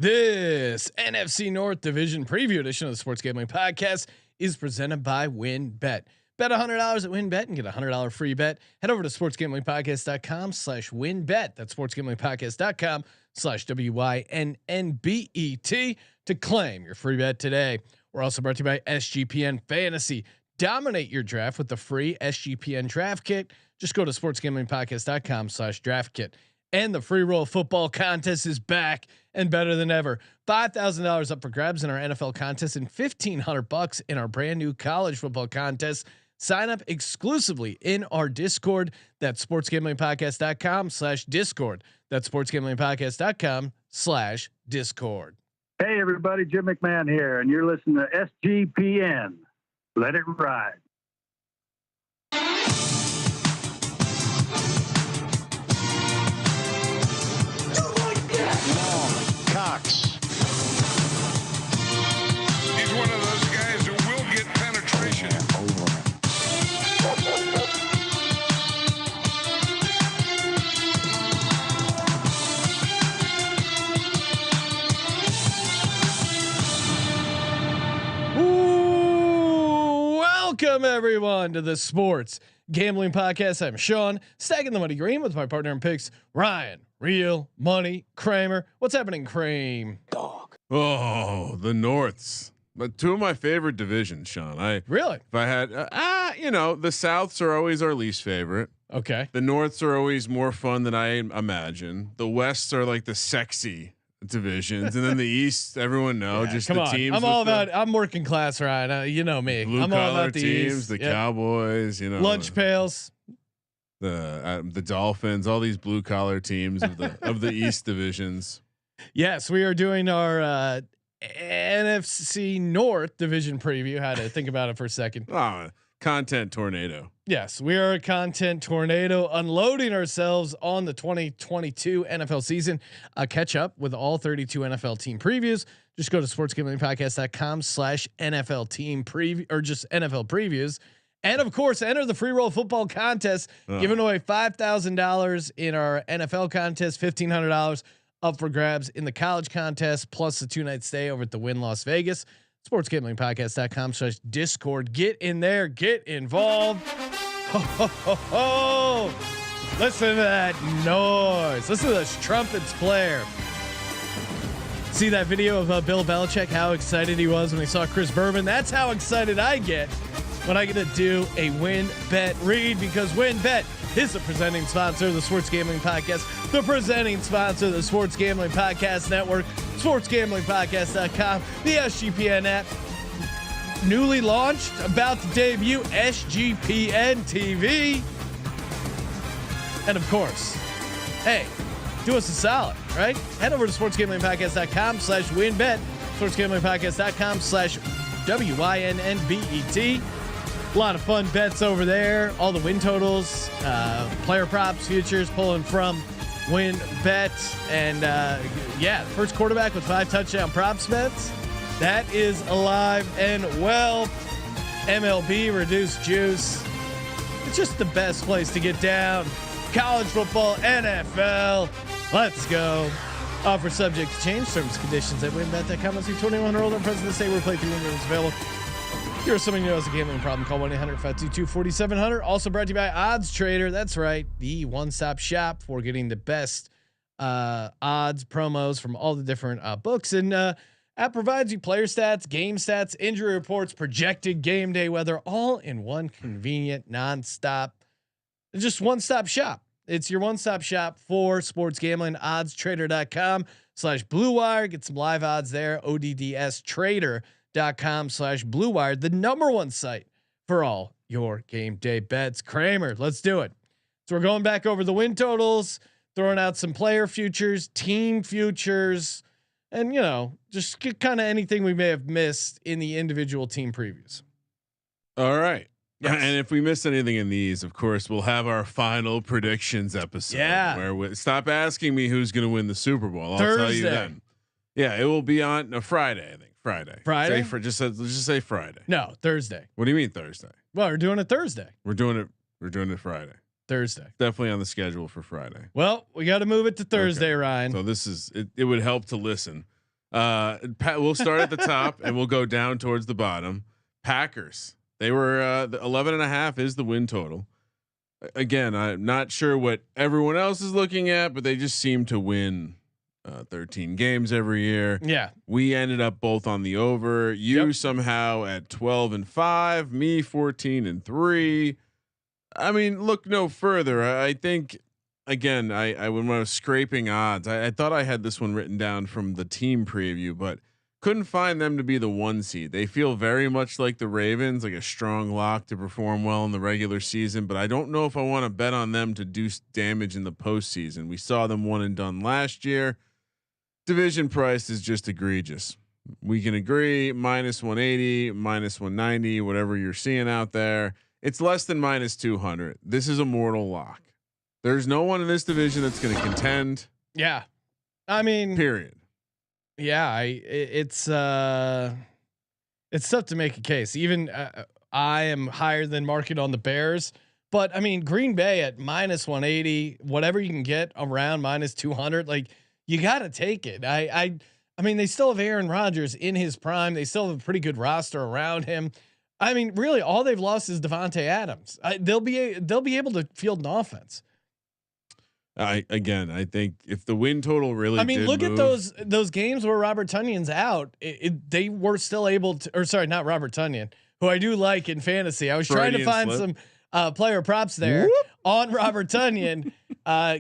This NFC North Division preview edition of the Sports Gambling Podcast is presented by WynnBet. Bet $100 at WynnBet and get a $100 free bet. Head over to sportsgamblingpodcast.com/WynnBet. That's sportsgamblingpodcast.com/WYNNBET to claim your free bet today. We're also brought to you by SGPN Fantasy. Dominate your draft with the free SGPN draft kit. Just go to sportsgamblingpodcast.com/draft kit. And the free roll football contest is back and better than ever. $5,000 up for grabs in our NFL contest and $1,500 in our brand new college football contest. Sign up exclusively in our Discord. That's sportsgamblingpodcast.com/discord. That's sportsgamblingpodcast.com/discord. Hey everybody, Jim McMahon here, and you're listening to SGPN. Let it ride. Cox. He's one of those guys who will get penetration. Welcome everyone to the Sports Gambling Podcast. I'm Sean, stacking the money green with my partner in picks, Ryan. Real money, Kramer. What's happening, Kramer? Dog. Oh, the Norths, but two of my favorite divisions, Sean. Really, if I had, the Souths are always our least favorite. Okay. The Norths are always more fun than I imagine. The Wests are like the sexy divisions, and then the East, everyone knows just the teams. I'm all about. I'm working class, Ryan. You know me. Blue I'm all about the teams, East. the Cowboys. Lunch pails. The Dolphins, all these blue collar teams of the East divisions. Yes, we are doing our NFC North Division preview. Had to think about it for a second. Content tornado. Yes, we are a content tornado, unloading ourselves on the 2022 NFL season. Catch up with all 32 NFL team previews. Just go to sportsgamblingpodcast.com/NFL team preview, or just NFL previews. And of course, enter the free roll football contest, giving away $5,000 in our NFL contest, $1,500 up for grabs in the college contest, plus the 2-night stay over at the Wynn Las Vegas. sportsgamblingpodcast.com/discord. Get in there, get involved. Ho, ho, ho, ho. Listen to that noise. Listen to those trumpets player. See that video of Bill Belichick, how excited he was when he saw Chris Berman. That's how excited I get when I get to do a WynnBet read, because WynnBet is the presenting sponsor of the Sports Gambling Podcast, the presenting sponsor of the Sports Gambling Podcast Network, sportsgamblingpodcast.com, the SGPN app, newly launched, about to debut, SGPN TV, and of course, hey, do us a solid, right? Head over to sportsgamblingpodcast.com/WynnBet, sportsgamblingpodcast.com/WYNNBET. A lot of fun bets over there. All the win totals, player props, futures pulling from WynnBet, and the first quarterback with 5 touchdown props bets. That is alive and well. MLB reduced juice. It's just the best place to get down. College football, NFL. Let's go. Offer subject to change. Terms and conditions at WynnBet.com. Let's see 21 or older. President state where play through windows available. Here are something you know has a gambling problem. Call 1-800-522-4700. Also brought to you by Odds Trader. That's right, the one-stop shop for getting the best odds promos from all the different books. And app provides you player stats, game stats, injury reports, projected game day weather, all in one convenient, nonstop, just one-stop shop. It's your one-stop shop for sports gambling. Oddstrader.com/Blue Wire. Get some live odds there. ODDStrader.com/Blue Wire, the number one site for all your game day bets. Kramer, let's do it. So we're going back over the win totals, throwing out some player futures, team futures, and just kind of anything we may have missed in the individual team previews. All right. Yes. And if we missed anything in these, of course, we'll have our final predictions episode. Yeah. Where stop asking me who's going to win the Super Bowl. I'll Thursday. tell you then. Yeah, it will be on a Friday, I think. Friday. Just say Friday. No, Thursday. What do you mean Thursday? Well, we're doing it Thursday. We're doing it Friday. Thursday. Definitely on the schedule for Friday. Well, we got to move it to Thursday, Okay. Ryan. So this is it would help to listen. We'll start at the top and we'll go down towards the bottom. Packers. They were the 11.5 is the win total. Again, I'm not sure what everyone else is looking at, but they just seem to win 13 games every year. Yeah. We ended up both on the over. You somehow at 12-5, me 14-3. I mean, look no further. I think again, I when I was scraping odds, I thought I had this one written down from the team preview, but couldn't find them to be the 1 seed. They feel very much like the Ravens, like a strong lock to perform well in the regular season, but I don't know if I want to bet on them to do damage in the postseason. We saw them one and done last year. Division price is just egregious. We can agree -180, -190, whatever you're seeing out there. It's less than -200. This is a mortal lock. There's no one in this division that's going to contend. Yeah. I mean, period. Yeah, it's tough to make a case. Even I am higher than market on the Bears, but I mean Green Bay at -180, whatever you can get around -200, like you got to take it. I mean they still have Aaron Rodgers in his prime. They still have a pretty good roster around him. I mean, really, all they've lost is Devontae Adams. They'll be able to field an offense. I think if the win total really, look at those games where Robert Tunyon's out. They were still able to, or sorry, not Robert Tunyon, who I do like in fantasy. I was trying to find some player props there on Robert Tunyon.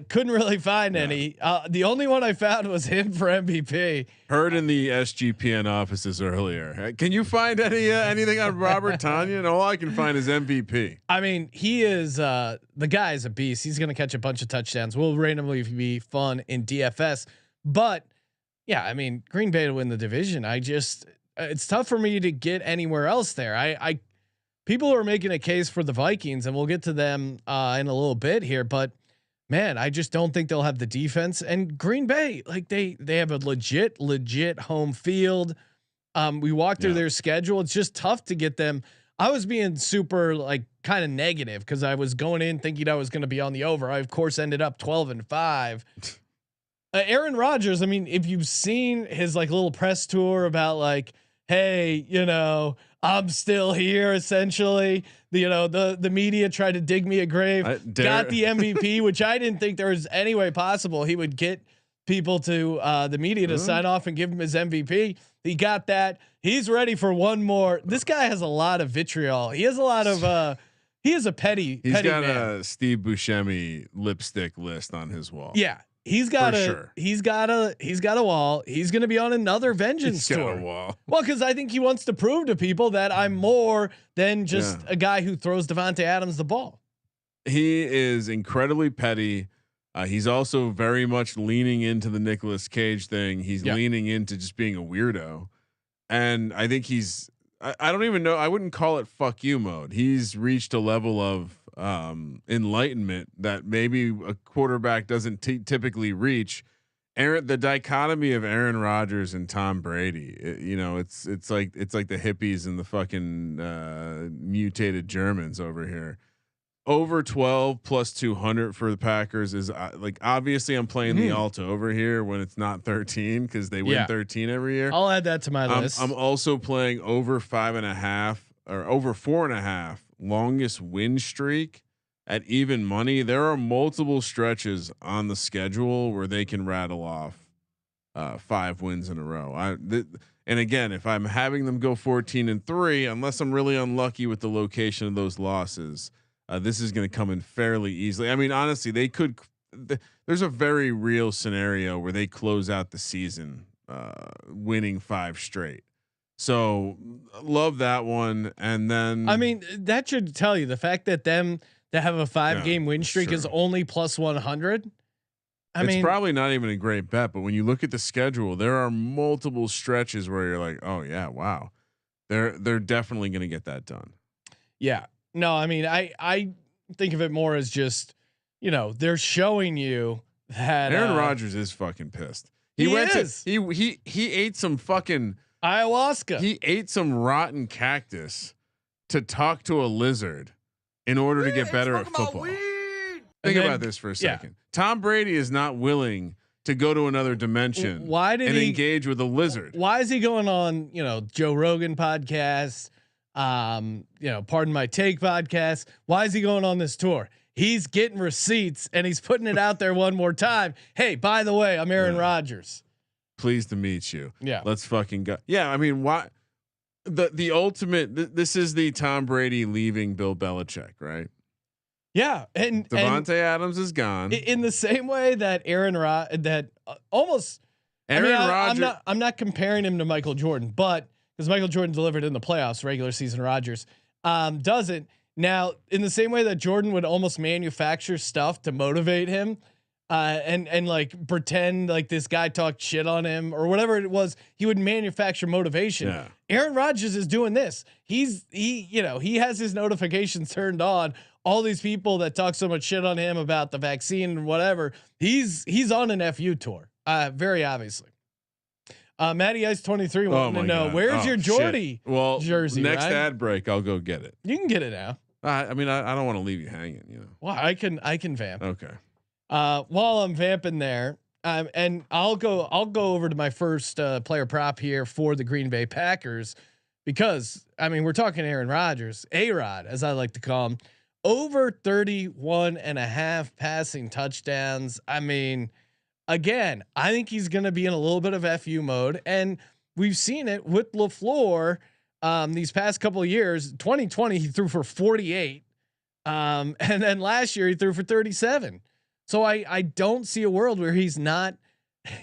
Couldn't really find any. The only one I found was him for MVP. Heard in the SGPN offices earlier. Can you find anything on Robert Tunyon? All I can find is MVP. I mean, he is the guy is a beast. He's going to catch a bunch of touchdowns. Will randomly be fun in DFS, but yeah, I mean, Green Bay to win the division. It's tough for me to get anywhere else there. People are making a case for the Vikings, and we'll get to them in a little bit here, but. Man, I just don't think they'll have the defense. And Green Bay, like they have a legit home field. We walked through their schedule. It's just tough to get them. I was being super like kind of negative because I was going in thinking I was going to be on the over. I of course ended up 12-5. Aaron Rodgers. I mean, if you've seen his like little press tour about like, hey, I'm still here. Essentially, the media tried to dig me a grave. Got the MVP, which I didn't think there was any way possible he would get people to the media to sign off and give him his MVP. He got that. He's ready for one more. This guy has a lot of vitriol. He has a lot of. He is a petty. He's got man. A Steve Buscemi lipstick list on his wall. Yeah. He's got a wall. He's going to be on another vengeance tour. A wall. Well, because I think he wants to prove to people that I'm more than just a guy who throws Devontae Adams the ball. He is incredibly petty. He's also very much leaning into the Nicolas Cage thing. He's leaning into just being a weirdo, and I think I don't even know. I wouldn't call it fuck you mode. He's reached a level of enlightenment that maybe a quarterback doesn't typically reach. The dichotomy of Aaron Rodgers and Tom Brady, it's like the hippies and the fucking mutated Germans over here. Over 12 plus 200 for the Packers is like, obviously I'm playing the alt over here when it's not 13 because they win 13 every year. I'll add that to my list. I'm also playing over 5.5 or over 4.5 longest win streak at even money. There are multiple stretches on the schedule where they can rattle off 5 wins in a row. And again, if I'm having them go 14-3, unless I'm really unlucky with the location of those losses, this is going to come in fairly easily. I mean, honestly, they could. There's a very real scenario where they close out the season winning 5 straight. So love that one. And then I mean, that should tell you the fact that them to have a 5-game win streak is only plus 100. I mean, it's probably not even a great bet, but when you look at the schedule, there are multiple stretches where you're like, oh yeah, wow, they're definitely going to get that done. Yeah. No, I mean, I think of it more as just, they're showing you that Aaron Rodgers is fucking pissed. He ate some fucking ayahuasca. He ate some rotten cactus to talk to a lizard in order to get better at football. Think about this for a second. Tom Brady is not willing to go to another dimension. Why did he engage with a lizard? Why is he going on, Joe Rogan podcast? Pardon My Take podcast. Why is he going on this tour? He's getting receipts and he's putting it out there one more time. Hey, by the way, I'm Aaron Rodgers. Pleased to meet you. Yeah. Let's fucking go. Yeah. I mean, why the ultimate, this is the Tom Brady leaving Bill Belichick, right? Yeah. And Devontae Adams is gone in the same way that Aaron Rodgers. I'm not comparing him to Michael Jordan, but because Michael Jordan delivered in the playoffs, regular season Rodgers doesn't. Now, in the same way that Jordan would almost manufacture stuff to motivate him, and like pretend like this guy talked shit on him or whatever it was, he would manufacture motivation. Yeah. Aaron Rodgers is doing this. He has his notifications turned on. All these people that talk so much shit on him about the vaccine and whatever, he's on an FU tour. Very obviously. Matty Ice 23 wanting to know where's your Jordy jersey. Next right? ad break, I'll go get it. You can get it now. I mean, I don't want to leave you hanging. Well, I can vamp. Okay. While I'm vamping there, and I'll go over to my first player prop here for the Green Bay Packers, because I mean we're talking Aaron Rodgers, A-Rod as I like to call him, over 31.5 passing touchdowns. I mean, again, I think he's going to be in a little bit of FU mode, and we've seen it with LaFleur these past couple of years. 2020 he threw for 48, and then last year he threw for 37. So I don't see a world where he's not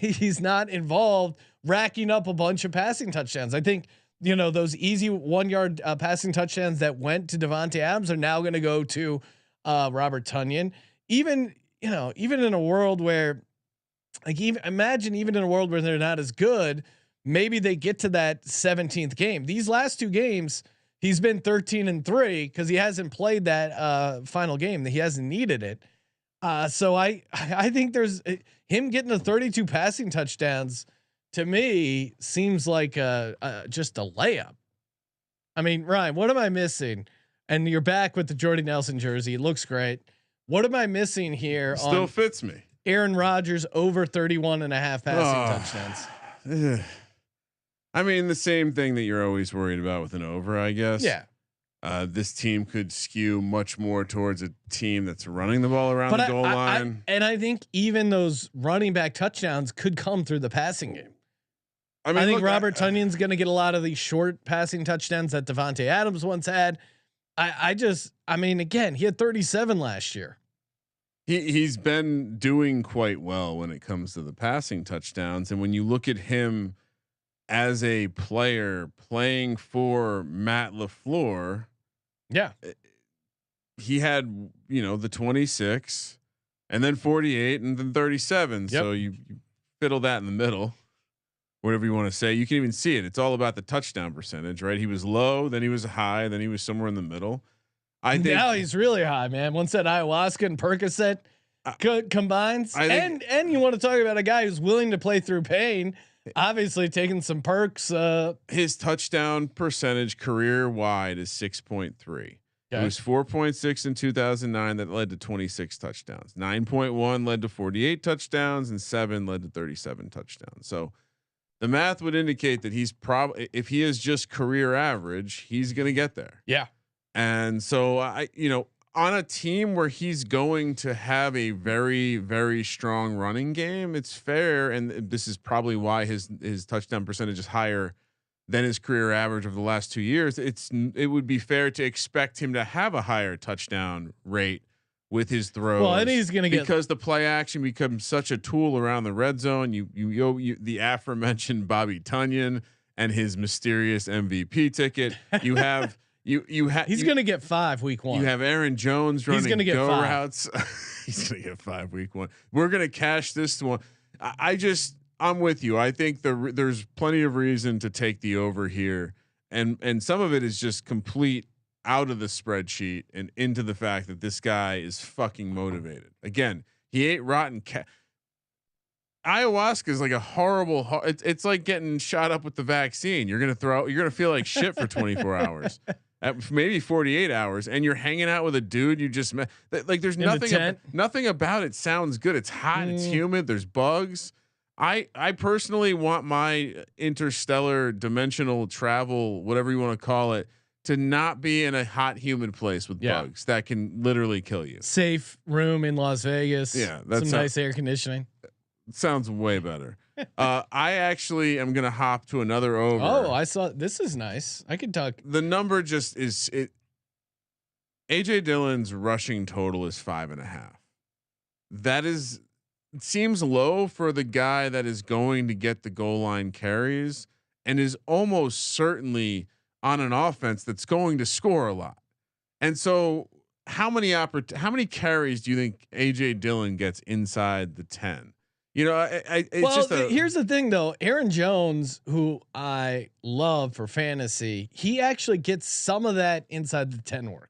involved racking up a bunch of passing touchdowns. I think those easy 1 yard passing touchdowns that went to Devontae Adams are now going to go to Robert Tonyan. Even in a world where imagine in a world where they're not as good, maybe they get to that 17th game. These last two games he's been 13-3 because he hasn't played that final game. That he hasn't needed it. So I think there's him getting to 32 passing touchdowns to me seems like just a layup. I mean, Ryan, what am I missing? And you're back with the Jordy Nelson jersey. It looks great. What am I missing here? Still fits me. Aaron Rodgers over 31.5 passing touchdowns. I mean, the same thing that you're always worried about with an over, I guess. Yeah. This team could skew much more towards a team that's running the ball around the goal line. And I think even those running back touchdowns could come through the passing game. I think Robert Tonyan's going to get a lot of these short passing touchdowns that Devontae Adams once had. I mean, again, he had 37 last year. He's been doing quite well when it comes to the passing touchdowns. And when you look at him as a player playing for Matt LaFleur, yeah, he had, the 26 and then 48 and then 37. Yep. So you fiddle that in the middle, whatever you want to say. You can even see it. It's all about the touchdown percentage, right? He was low, then he was high, then he was somewhere in the middle. I think now he's really high, man. Once that ayahuasca and Percocet combines, and you want to talk about a guy who's willing to play through pain. Obviously taking some perks. His touchdown percentage career wide is 6.3. Okay. It was 4.6 in 2009 that led to 26 touchdowns. 9.1 led to 48 touchdowns, and 7 led to 37 touchdowns. So the math would indicate that he's probably, if he is just career average, he's going to get there. Yeah. And so on a team where he's going to have a very, very strong running game, it's fair. And this is probably why his touchdown percentage is higher than his career average of the last 2 years. It would be fair to expect him to have a higher touchdown rate with his throws. Well, and he's going to get, because the play action becomes such a tool around the red zone. You the aforementioned Bobby Tonyan and his mysterious MVP ticket. You have. He's going to get 5 week 1. You have Aaron Jones running he's gonna get go 5. routes. He's going to get 5 week 1. We're going to cash this one. I'm with you. I think there's plenty of reason to take the over here, and some of it is just complete out of the spreadsheet and into the fact that this guy is fucking motivated. Again, he ate rotten ayahuasca is like a horrible. It's like getting shot up with the vaccine. You're gonna feel like shit for 24 hours. at maybe 48 hours, and you're hanging out with a dude you just met. Like there's nothing about it sounds good. It's hot. It's humid. There's bugs. I personally want my interstellar dimensional travel, whatever you want to call it, to not be in a hot, humid place with bugs that can literally kill you. Safe room in Las Vegas. Yeah, that's some nice air conditioning. Sounds way better. I actually am gonna hop to another over. Oh, I saw this is nice. I could talk. The number just is it. AJ Dillon's rushing total is 5.5. That is it seems low for the guy that is going to get the goal line carries and is almost certainly on an offense that's going to score a lot. And so, how many carries do you think AJ Dillon gets inside the 10? You know, it's just here's the thing though. Aaron Jones, who I love for fantasy, he actually gets some of that inside the 10 work.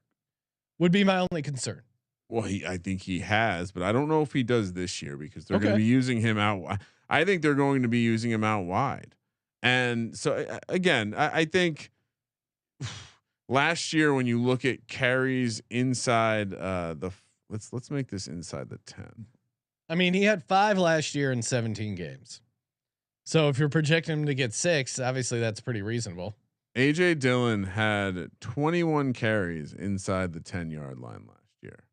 Would be my only concern. Well, I think he has, but I don't know if he does this year because they're going to be using him out. I think they're going to be using him out wide. And so again, I think last year when you look at carries inside let's make this inside the 10. I mean, he had 5 last year in 17 games. So if you're projecting him to get 6, obviously that's pretty reasonable. AJ Dillon had 21 carries inside the 10-yard line last year.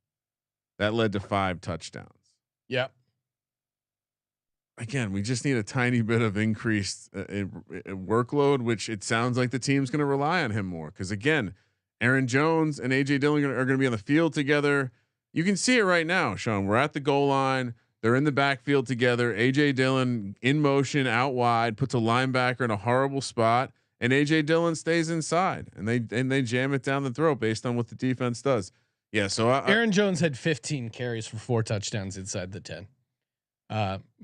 That led to 5 touchdowns. Yep. Again, we just need a tiny bit of increased workload, which it sounds like the team's going to rely on him more. Because again, Aaron Jones and AJ Dillon are going to be on the field together. You can see it right now, Sean. We're at the goal line. They're in the backfield together. AJ Dillon in motion out wide, puts a linebacker in a horrible spot, and AJ Dillon stays inside, and they jam it down the throat based on what the defense does. Yeah. So Aaron Jones had 15 carries for 4 touchdowns inside the 10.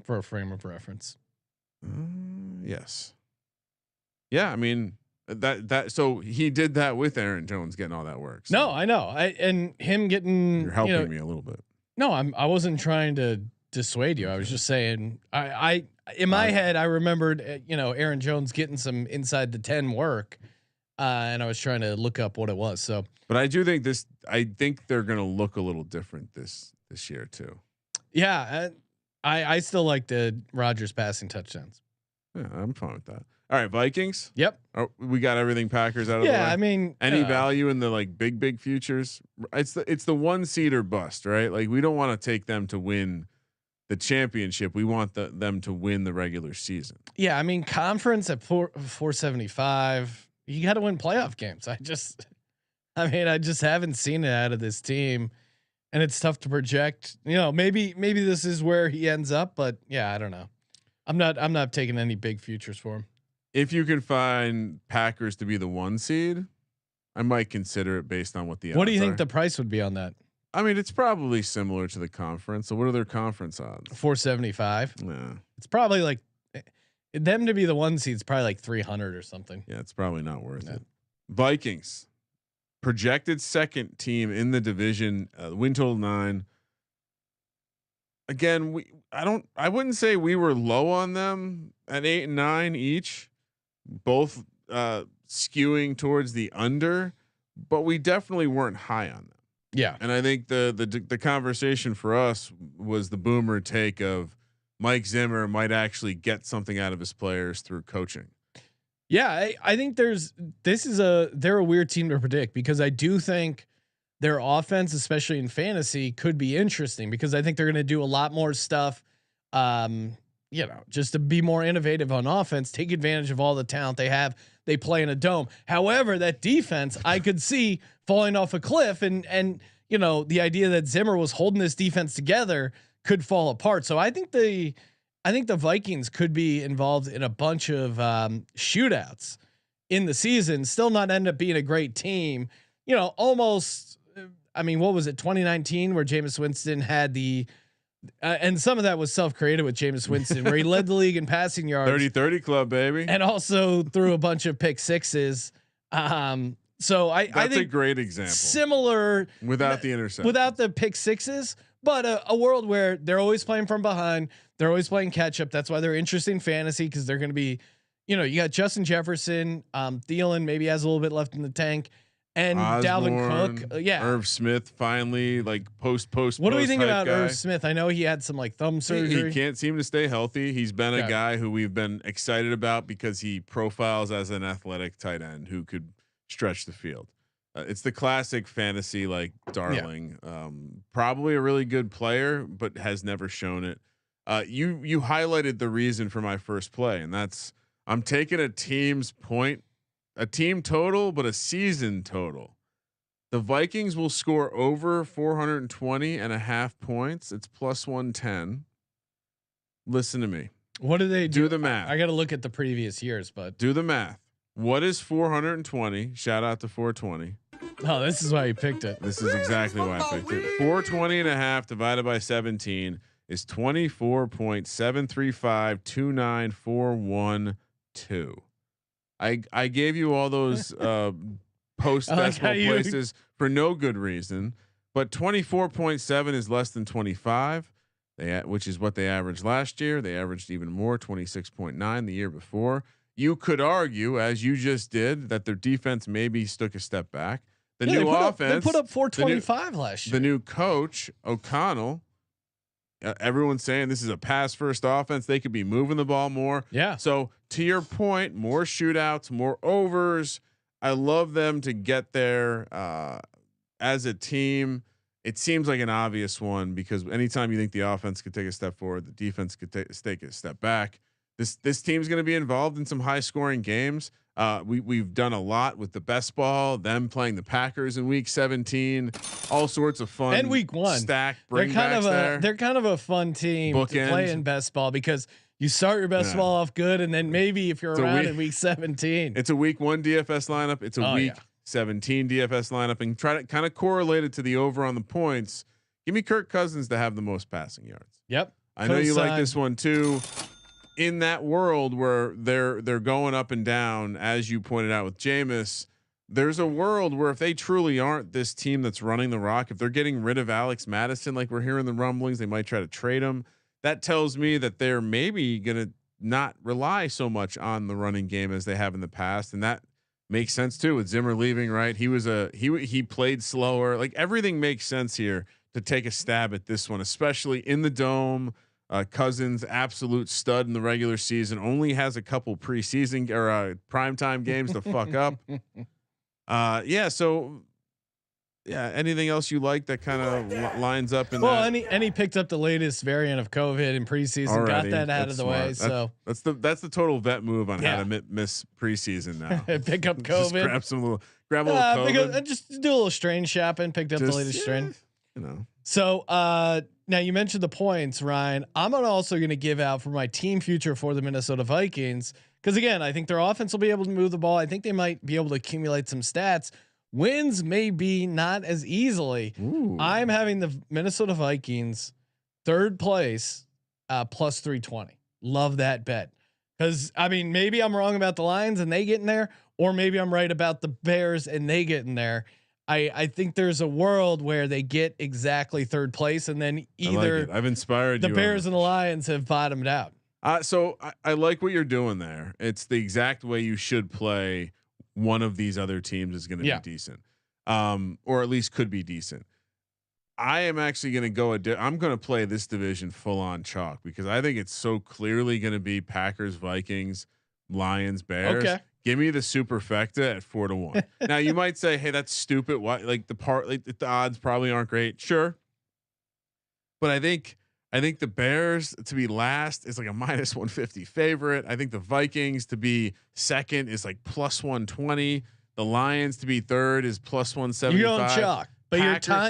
For a frame of reference. Yes. Yeah. I mean so he did that with Aaron Jones getting all that work. So. No, I know. And him getting, you're helping me a little bit. No, I wasn't trying to dissuade you. I was just saying, I in my head, I remembered, Aaron Jones getting some inside the 10 work. And I was trying to look up what it was. So, but I do think I think they're going to look a little different this year too. Yeah. I still like the Rodgers passing touchdowns. Yeah, I'm fine with that. All right, Vikings. Yep. We got everything Packers out of the way. Yeah, I mean, any value in the like big futures? It's the 1 seed or bust, right? Like we don't want to take them to win the championship. We want them to win the regular season. Yeah, I mean, conference at 475. You got to win playoff games. I just haven't seen it out of this team. And it's tough to project, maybe this is where he ends up, but yeah, I don't know. I'm not taking any big futures for him. If you can find Packers to be the 1 seed, I might consider it based on what the. What do you think are. the price would be on that? I mean, it's probably similar to the conference. So what are their conference odds? 475. Yeah. It's probably like them to be the 1 seed is probably like 300 or something. Yeah. It's probably not worth it. Vikings. Projected second team in the division, win total 9. Again, I wouldn't say we were low on them at 8 and 9 each, both skewing towards the under, but we definitely weren't high on them. Yeah. And I think the conversation for us was the boomer take of Mike Zimmer might actually get something out of his players through coaching. Yeah, I think they're a weird team to predict because I do think their offense, especially in fantasy, could be interesting because I think they're going to do a lot more stuff, just to be more innovative on offense, take advantage of all the talent they have. They play in a dome. However, that defense I could see falling off a cliff, and the idea that Zimmer was holding this defense together could fall apart. So I think the Vikings could be involved in a bunch of shootouts in the season, still not end up being a great team. Almost. I mean, what was it? 2019, where Jameis Winston had and some of that was self-created with Jameis Winston, where he led the league in passing yards, 30-30 club, baby, and also threw a bunch of pick sixes. So that's a great example. Similar without the interception, without the pick sixes. But a world where they're always playing from behind, they're always playing catch up. That's why they're interesting fantasy because they're going to be, you got Justin Jefferson, Thielen maybe has a little bit left in the tank, and Osborne, Dalvin Cook. Yeah. Irv Smith finally like post. What do we think about guy. Irv Smith? I know he had some like thumb surgery. He can't seem to stay healthy. He's been a guy who we've been excited about because he profiles as an athletic tight end who could stretch the field. It's the classic fantasy like darling. Probably a really good player, but has never shown it. You highlighted the reason for my first play, and that's I'm taking a team total, but a season total. The Vikings will score over 420.5 points. It's plus 110. Listen to me. What do they do? Do the math. I got to look at the previous years, but do the math. What is 420? Shout out to 420. Oh, this is why you picked it. This is exactly why I picked it. 420.5 divided by 17 is 24.7352941.2. I gave you all those post decimal places for no good reason, but 24.7 is less than 25. Which is what they averaged last year. They averaged even more, 26.9 the year before. You could argue, as you just did, that their defense maybe took a step back. The new offense, they put up 425 last year. The new coach O'Connell, everyone's saying this is a pass first offense. They could be moving the ball more. Yeah. So to your point, more shootouts, more overs. I love them to get there as a team. It seems like an obvious one because anytime you think the offense could take a step forward, the defense could take a step back. This team's going to be involved in some high scoring games. We've done a lot with the best ball, them playing the Packers in week 17, all sorts of fun. And week 1 stack. They're kind of a fun team to play in best ball because you start your best ball off good, and then maybe if you're around in week 17, it's a week 1 DFS lineup. It's a week 17 DFS lineup, and try to kind of correlate it to the over on the points. Give me Kirk Cousins to have the most passing yards. Yep. I know you like this one too. In that world where they're going up and down, as you pointed out with Jameis, there's a world where if they truly aren't this team that's running the rock, if they're getting rid of Alex Madison, like we're hearing the rumblings, they might try to trade him. That tells me that they're maybe going to not rely so much on the running game as they have in the past. And that makes sense too with Zimmer leaving, right? He played slower. Like everything makes sense here to take a stab at this one, especially in the dome. Cousins, absolute stud in the regular season, only has a couple preseason or primetime games to fuck up. So anything else you like that kind of lines up in that? And he picked up the latest variant of COVID in preseason, already, got that out of the way. So that's the total vet move on how to miss preseason now. Pick up COVID, grab a little COVID. Just do a little strain shopping. Picked up the latest strain. So now you mentioned the points, Ryan. I'm also going to give out for my team future for the Minnesota Vikings because again, I think their offense will be able to move the ball. I think they might be able to accumulate some stats. Wins may be not as easily. Ooh. I'm having the Minnesota Vikings third place plus 320. Love that bet because I mean maybe I'm wrong about the Lions and they get in there, or maybe I'm right about the Bears and they get in there. I think there's a world where they get exactly third place, and then either I've inspired the Bears and the Lions have bottomed out. So I like what you're doing there. It's the exact way you should play. One of these other teams is going to be decent, or at least could be decent. I am actually going to go. I'm going to play this division full on chalk because I think it's so clearly going to be Packers, Vikings, Lions, Bears. Okay. Give me the superfecta at 4-1. Now you might say, "Hey, that's stupid. Why? Like the odds probably aren't great." Sure, but I think the Bears to be last is like a minus 150 favorite. I think the Vikings to be second is like plus 120. The Lions to be third is plus 175. You're going chalk, but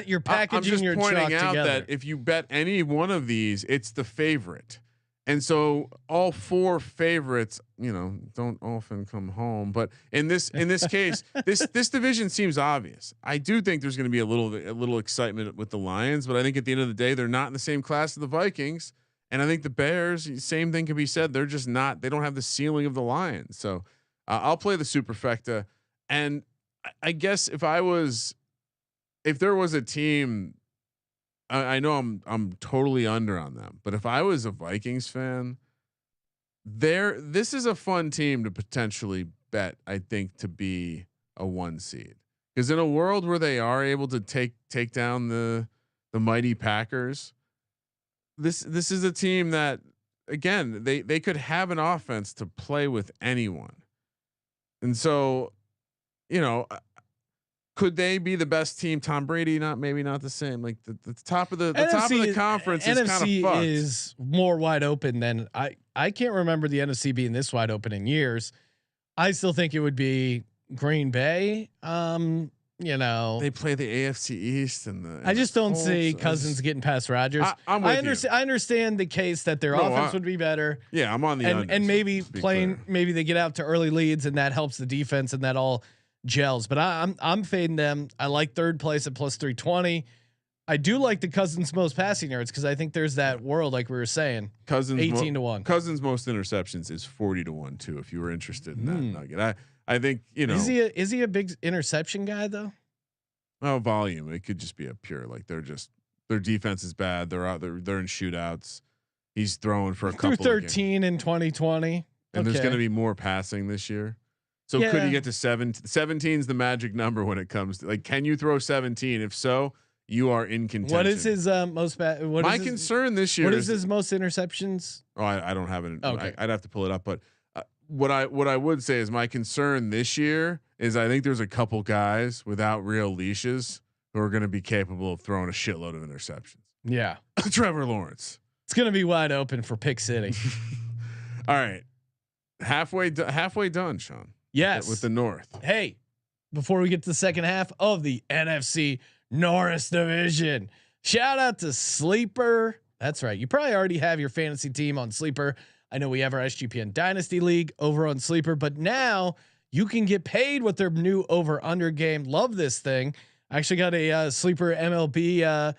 you're packaging your chalk together. I'm just pointing out that if you bet any one of these, it's the favorite. And so all four favorites, don't often come home. But in this case, this division seems obvious. I do think there's going to be a little excitement with the Lions, but I think at the end of the day, they're not in the same class as the Vikings. And I think the Bears, same thing can be said. They're just not. They don't have the ceiling of the Lions. So I'll play the superfecta. And I guess if there was a team. I know I'm totally under on them, but if I was a Vikings fan, this is a fun team to potentially bet. I think to be a 1 seed Because in a world where they are able to take down the mighty Packers, this is a team that, again, they could have an offense to play with anyone. And so, could they be the best team? Tom Brady, maybe not the same. Like the top of the top of the conference is kind of fucked. Is more wide open than I can't remember the NFC being this wide open in years. I still think it would be Green Bay. They play the AFC East and I just don't Colts. see Cousins getting past Rodgers. I understand the case that their offense would be better. Yeah, I'm on the and maybe maybe they get out to early leads and that helps the defense and that all gels. But I'm fading them. I like third place at plus 320. I do like the Cousins most passing yards because I think there's that world like we were saying. Cousins 18-1. Cousins most interceptions is 40-1 too. If you were interested in that nugget, I think is he a big interception guy though? Oh, volume. It could just be a pure their defense is bad. They're out. They're in shootouts. He's throwing for a couple. Through 13 in 2020, and there's going to be more passing this year. So could he get to 17 is the magic number when it comes to can you throw 17? If so, you are in contention. What is his most bad? My concern this year. What is his most interceptions? Oh, I don't have it. Okay. I'd have to pull it up, but what I would say is my concern this year is I think there's a couple guys without real leashes who are going to be capable of throwing a shitload of interceptions. Yeah. Trevor Lawrence. It's going to be wide open for Pick City. All right. Halfway done, Sean. Yes. With the North. Hey, before we get to the second half of the NFC North Division, shout out to Sleeper. That's right. You probably already have your fantasy team on Sleeper. I know we have our SGPN Dynasty League over on Sleeper, but now you can get paid with their new over under game. Love this thing. I actually got a Sleeper MLB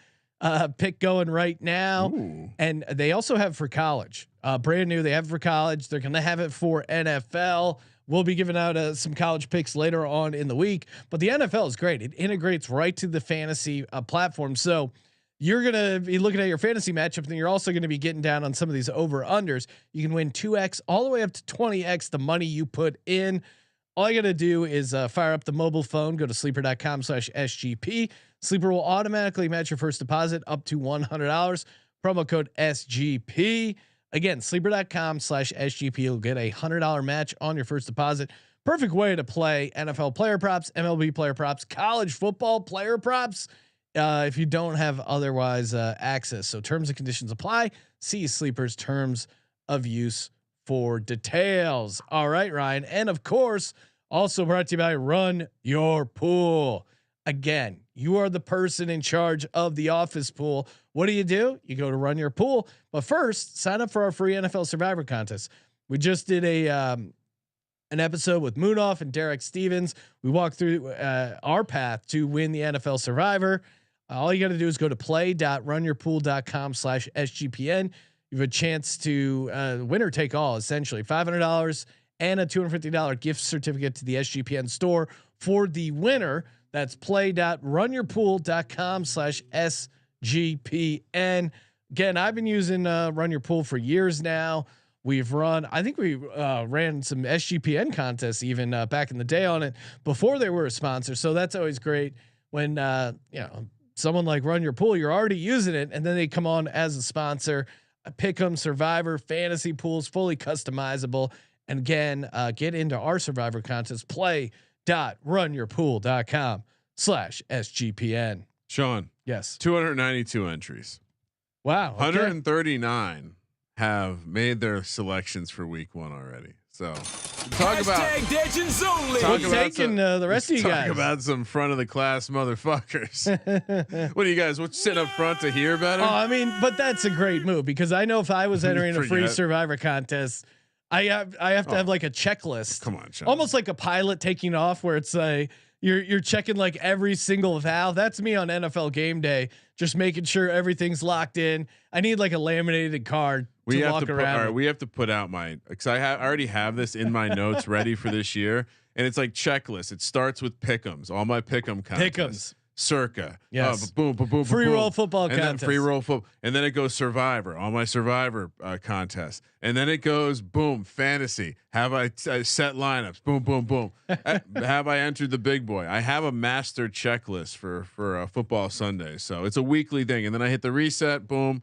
pick going right now. Ooh. And they also have for college, brand new. They have it for college. They're going to have it for NFL. We'll be giving out some college picks later on in the week, but the NFL is great. It integrates right to the fantasy platform. So you're going to be looking at your fantasy matchup, and then you're also going to be getting down on some of these over unders. You can win 2x all the way up to 20x the money you put in. All you got to do is fire up the mobile phone, go to sleeper.com/SGP. Sleeper will automatically match your first deposit up to $100. Promo code SGP. Again, sleeper.com/SGP. You'll get a $100 match on your first deposit. Perfect way to play NFL player props, MLB player props, college football player props. If you don't have otherwise access. So terms and conditions apply. See Sleeper's terms of use for details. All right, Ryan. And of course, also brought to you by Run Your Pool. Again, you are the person in charge of the office pool. What do? You go to Run Your Pool. But first, sign up for our free NFL Survivor contest. We just did an episode with Moonoff and Derek Stevens. We walked through our path to win the NFL Survivor. All you got to do is go to play.runyourpool.com/SGPN. You have a chance to win or take all, essentially $500 and a $250 gift certificate to the SGPN store for the winner. That's play.runyourpool.com/SGPN. Again, I've been using Run Your Pool for years now. I think we ran some SGPN contests even back in the day on it before they were a sponsor. So that's always great when someone like Run Your Pool, you're already using it, and then they come on as a sponsor. Pick'em, Survivor, fantasy pools, fully customizable. And again, get into our Survivor contest. Play.runyourpool.com/SGPN. Sean. Yes. 292 entries. Wow. Okay. 139 have made their selections for week 1 already. So talk about the rest of you guys. Talk about some front of the class motherfuckers. What are you guys? What's sitting up front to hear better? Oh, I mean, but that's a great move because I know if I was entering a free Survivor contest, I have to have like a checklist. Come on, Sean. Almost like a pilot taking off, where it's you're checking like every single valve. That's me on NFL game day, just making sure everything's locked in. I need like a laminated card to walk around. All right, we have to put out because I already have this in my notes ready for this year, and it's like checklist. It starts with pick'ems. All my pick'em contests. Circa. Yes. Boom, boom, boom, Free boom, roll football and contest. then free roll football, and then it goes Survivor. All my Survivor contests, and then it goes boom fantasy. Have I set lineups? Boom, boom, boom. Have I entered the big boy? I have a master checklist for football Sunday, so it's a weekly thing, and then I hit the reset. Boom,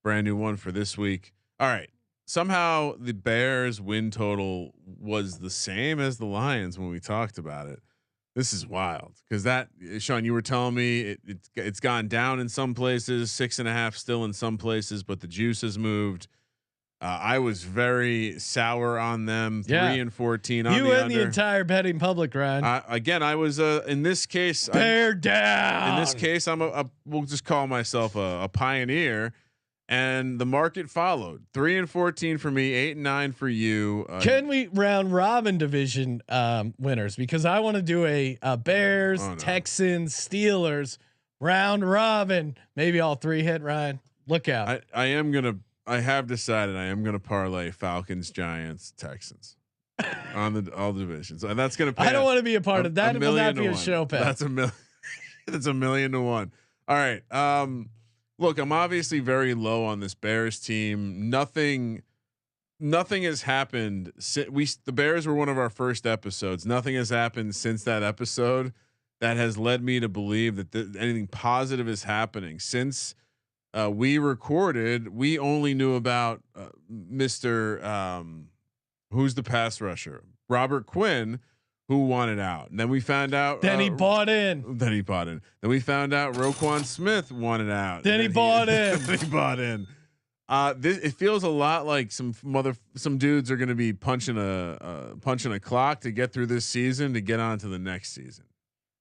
brand new one for this week. All right. Somehow the Bears win total was the same as the Lions when we talked about it. This is wild because that, Sean, you were telling me it's gone down in some places, 6.5 still in some places, but the juice has moved. I was very sour on them. 3-14 on you the and under. the entire betting public, Ryan. Again, I was in this case. Bear down. In this case, I'm we'll just call myself a pioneer. And the market followed. 3-14 for me, 8-9 for you. Can we round robin division winners? Because I want to do a Bears, Texans, Steelers round robin. Maybe all three hit, Ryan. Look out. I have decided I am gonna parlay Falcons, Giants, Texans on all the divisions, and that's gonna pay. I don't want to be a part of that. It will not be a show pet. That's $1 million. That's $1 million to 1. All right. Look, I'm obviously very low on this Bears team. Nothing has happened. The Bears were one of our first episodes. Nothing has happened since that episode that has led me to believe that anything positive is happening. Since we recorded, we only knew about Mr. Who's the pass rusher, Robert Quinn, who wanted out. And then we found out. Then he bought in. Then we found out Roquan Smith wanted out. Then he bought in. He bought in. It feels a lot like some dudes are going to be punching a clock to get through this season to get on to the next season,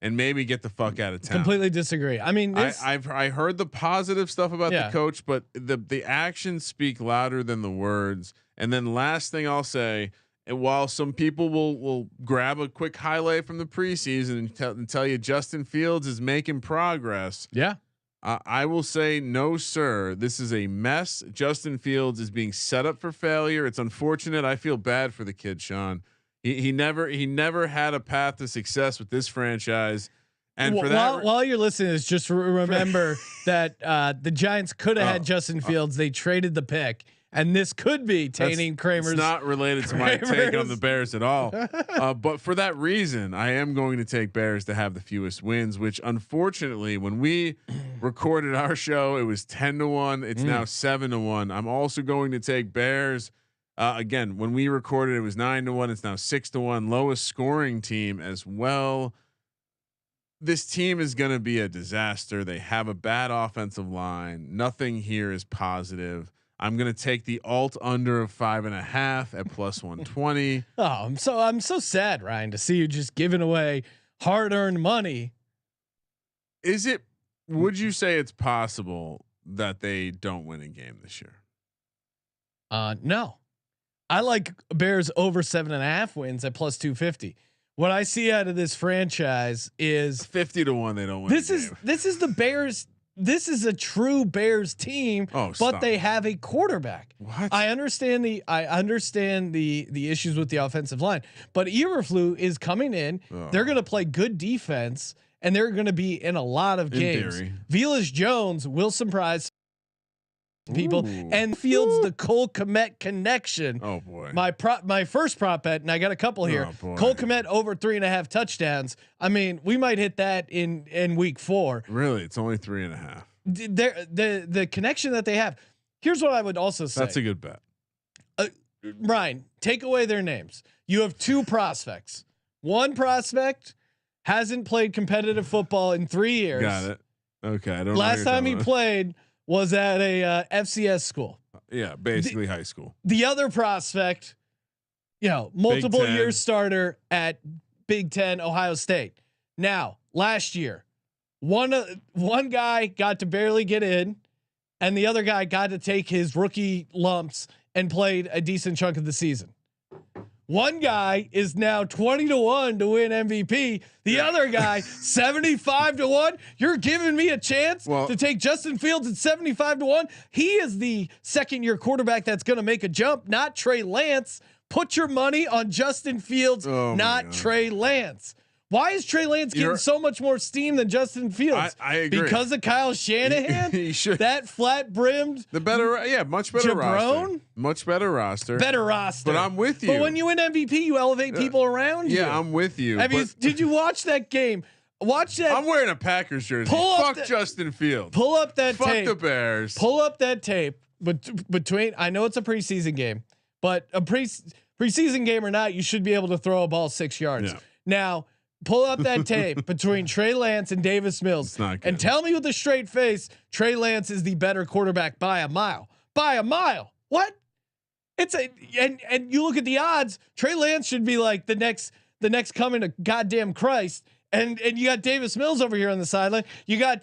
and maybe get the fuck out of town. Completely disagree. I mean, I heard the positive stuff about the coach, but the actions speak louder than the words. And then last thing I'll say. And while some people will grab a quick highlight from the preseason and tell you Justin Fields is making progress, I will say no, sir. This is a mess. Justin Fields is being set up for failure. It's unfortunate. I feel bad for the kid, Sean. He never had a path to success with this franchise. And for that, while you're listening, is just remember that the Giants could have had Justin Fields. They traded the pick. And this could be tainting Kramer's. It's not related to my take on the Bears at all. But for that reason, I am going to take Bears to have the fewest wins, which unfortunately, when we recorded our show, it was 10-1. It's now 7-1. I'm also going to take Bears. Again, when we recorded, it was 9-1. It's now 6-1. Lowest scoring team as well. This team is going to be a disaster. They have a bad offensive line. Nothing here is positive. I'm gonna take the alt under of 5.5 at +120. Oh, I'm so sad, Ryan, to see you just giving away hard-earned money. Would you say it's possible that they don't win a game this year? No, I like Bears over 7.5 wins at +250. What I see out of this franchise is 50-1. They don't win. This is the Bears. This is a true Bears team, but they have a quarterback. What? I understand the issues with the offensive line, but Eberflus is coming in. They're going to play good defense, and they're going to be in a lot of games. Velus Jones will surprise people, and Fields the Cole Kmet connection. Oh boy, my first prop bet, and I got a couple here. Cole Kmet over 3.5 touchdowns. I mean, we might hit that in week 4. Really, it's only 3.5. The connection that they have. Here's what I would also say. That's a good bet. Ryan, take away their names. You have 2 prospects. One prospect hasn't played competitive football in 3 years. Got it. Okay, I don't. Last time he played was at a FCS school. Yeah, basically high school. The other prospect, multiple year starter at Big Ten, Ohio State. Now, last year, one guy got to barely get in, and the other guy got to take his rookie lumps and played a decent chunk of the season. One guy is now 20-1 to win MVP. The other guy 75-1. You're giving me a chance to take Justin Fields at 75-1. He is the second-year quarterback that's going to make a jump, not Trey Lance. Put your money on Justin Fields, not Trey Lance. Why is Trey Lance getting so much more steam than Justin Fields? I agree. Because of Kyle Shanahan. He should. That flat brimmed. The better, much better roster. Much better roster. Better roster. But I'm with you. But when you win MVP, you elevate people around you. Yeah, I'm with you. Did you watch that game? Watch that. I'm wearing a Packers jersey. Fuck Justin Fields. Pull up that tape. Fuck the Bears. Pull up that tape. Between, I know it's a preseason game, but a preseason game or not, you should be able to throw a ball 6 yards. Yeah. Now, pull up that tape between Trey Lance and Davis Mills, and tell me with a straight face, Trey Lance is the better quarterback by a mile. By a mile. What? And you look at the odds. Trey Lance should be like the next coming to goddamn Christ. And you got Davis Mills over here on the sideline. You got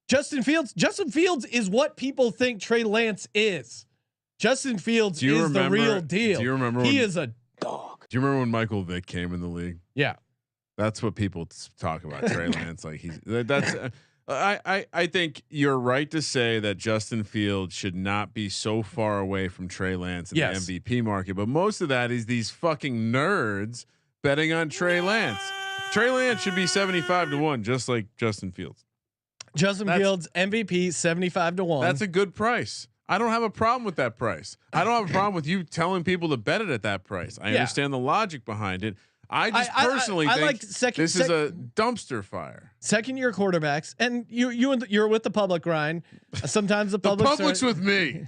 Justin Fields. Justin Fields is what people think Trey Lance is. Justin Fields is the real deal. Do you remember? He is a dog. Do you remember when Michael Vick came in the league? Yeah, that's what people talk about Trey Lance. Like I think you're right to say that Justin Fields should not be so far away from Trey Lance in the MVP market. But most of that is these fucking nerds betting on Trey Lance. Trey Lance should be 75-1, just like Justin Fields. Fields MVP 75-1. That's a good price. I don't have a problem with that price. I don't have a problem with you telling people to bet it at that price. I understand the logic behind it. I just personally think like this is a dumpster fire. Second year quarterbacks, and you're with the public, Ryan. Sometimes the public's with me.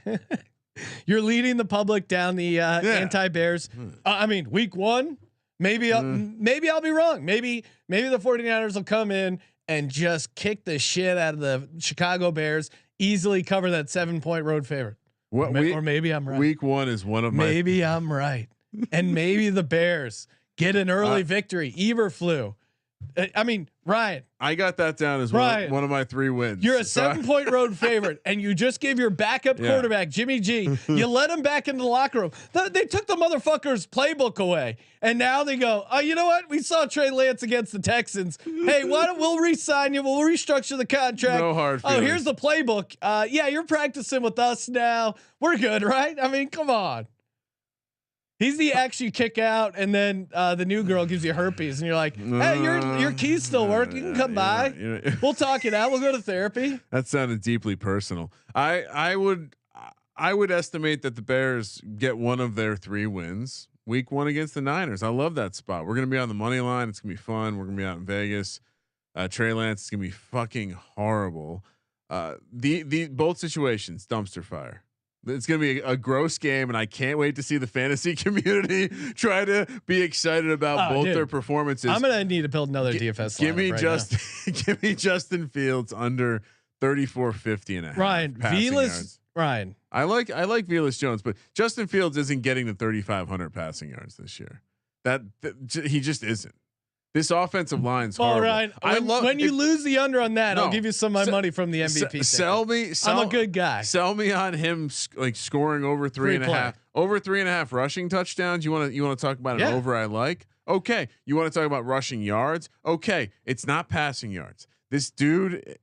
You're leading the public down the anti-Bears. I mean, week one. Maybe I'll be wrong. Maybe the 49ers will come in and just kick the shit out of the Chicago Bears, easily cover that 7-point road favorite. Or maybe I'm right. Week one is one of my. Maybe I'm right, and maybe the Bears get an early victory. Eberflus. I mean, Ryan. I got that down as one of my 3 wins. You're a 7-point road favorite, and you just gave your backup quarterback Jimmy G. You let him back into the locker room. They took the motherfucker's playbook away, and now they go, "Oh, you know what? We saw Trey Lance against the Texans. Hey, why don't we'll re-sign you? We'll restructure the contract. No hard feelings. Oh, here's the playbook. Yeah, you're practicing with us now. We're good, right? I mean, come on." He's the ex you kick out, and then the new girl gives you herpes, and you're like, "Hey, your keys still work. You can come by. We'll talk it out. We'll go to therapy." That sounded deeply personal. I would estimate that the Bears get one of their 3 wins. Week 1 against the Niners. I love that spot. We're gonna be on the money line. It's gonna be fun. We're gonna be out in Vegas. Trey Lance is gonna be fucking horrible. The both situations dumpster fire. It's going to be a gross game, and I can't wait to see the fantasy community try to be excited about both their performances. I'm going to need to build another DFS. Give me Justin Fields under 34.50 and a half. Ryan. I like Velus Jones, but Justin Fields isn't getting the 3,500 passing yards this year. That he just isn't. This offensive line's horrible. Ryan, when you lose the under on that, I'll give you some of my money from the MVP. Sell me. I'm a good guy. Sell me on him scoring over 3.5 rushing touchdowns. You want to talk about an over I like? Okay. You want to talk about rushing yards? Okay. It's not passing yards. This dude,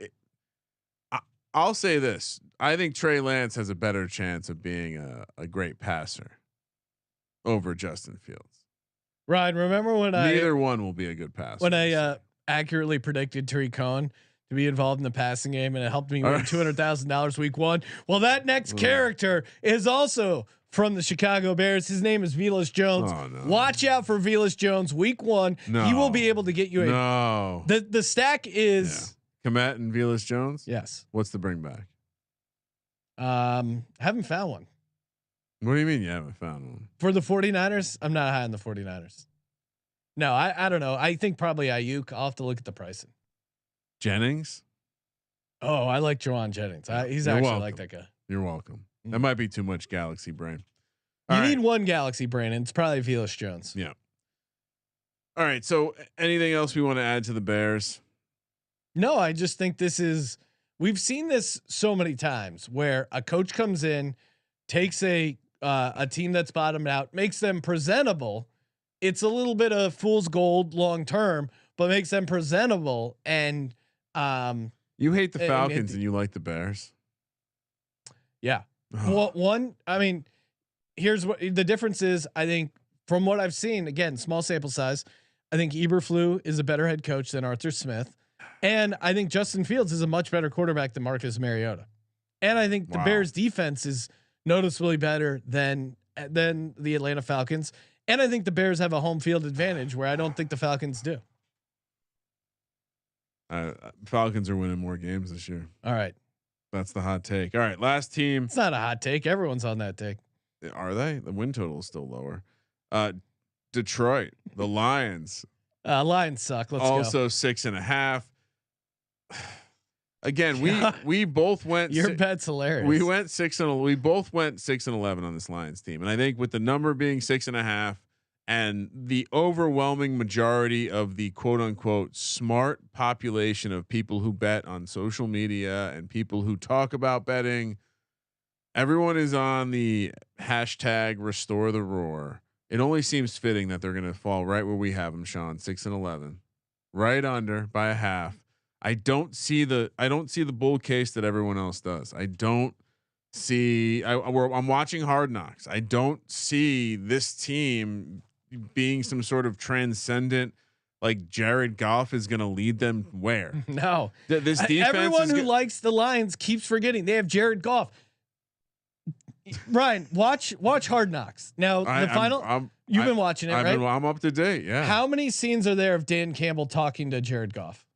I'll say this. I think Trey Lance has a better chance of being a great passer over Justin Fields. Ryan, remember when neither one will be a good pass. When I accurately predicted Tariq Cohen to be involved in the passing game, and it helped me win $200,000 week 1. Well, that next character is also from the Chicago Bears. His name is Velus Jones. Oh, no. Watch out for Velus Jones week 1. No. He will be able to get you the stack is Komet and Velus Jones. Yes. What's the bring back? Haven't found one. What do you mean you haven't found one? For the 49ers? I'm not high on the 49ers. No, I don't know. I think probably Ayuk. I'll have to look at the pricing. Jennings? Oh, I like Juwan Jennings. He's actually welcome. like that guy. You're welcome. That might be too much galaxy brain. You need one galaxy brain, and it's probably Velus Jones. Yeah. All right. So anything else we want to add to the Bears? No, I just think we've seen this so many times where a coach comes in, takes a team that's bottomed out, makes them presentable. It's a little bit of fool's gold long term, but makes them presentable. And you hate the Falcons and you like the Bears. Yeah. Well, I mean, here's what the difference is. I think from what I've seen, again, small sample size, I think Eberflus is a better head coach than Arthur Smith, and I think Justin Fields is a much better quarterback than Marcus Mariota. And I think the Bears defense is noticeably better than the Atlanta Falcons. And I think the Bears have a home field advantage where I don't think the Falcons do. Falcons are winning more games this year. All right. That's the hot take. All right. Last team. It's not a hot take. Everyone's on that take. Are they? The win total is still lower. Detroit, the Lions. Lions suck. Let's also 6.5. Again, we both went. Your bet's hilarious. We went 6 and we both went 6 and 11 on this Lions team, and I think with the number being 6.5 and the overwhelming majority of the quote unquote smart population of people who bet on social media and people who talk about betting, everyone is on the hashtag restore the roar. It only seems fitting that they're going to fall right where we have them, Sean, 6 and 11, right under by a half. I don't see the bull case that everyone else does. I don't see. I'm watching Hard Knocks. I don't see this team being some sort of transcendent. Like Jared Goff is going to lead them where? No, this defense. Everyone who likes the Lions keeps forgetting they have Jared Goff. Ryan, watch Hard Knocks. Now the final. You've been watching it, right? I'm up to date. Yeah. How many scenes are there of Dan Campbell talking to Jared Goff?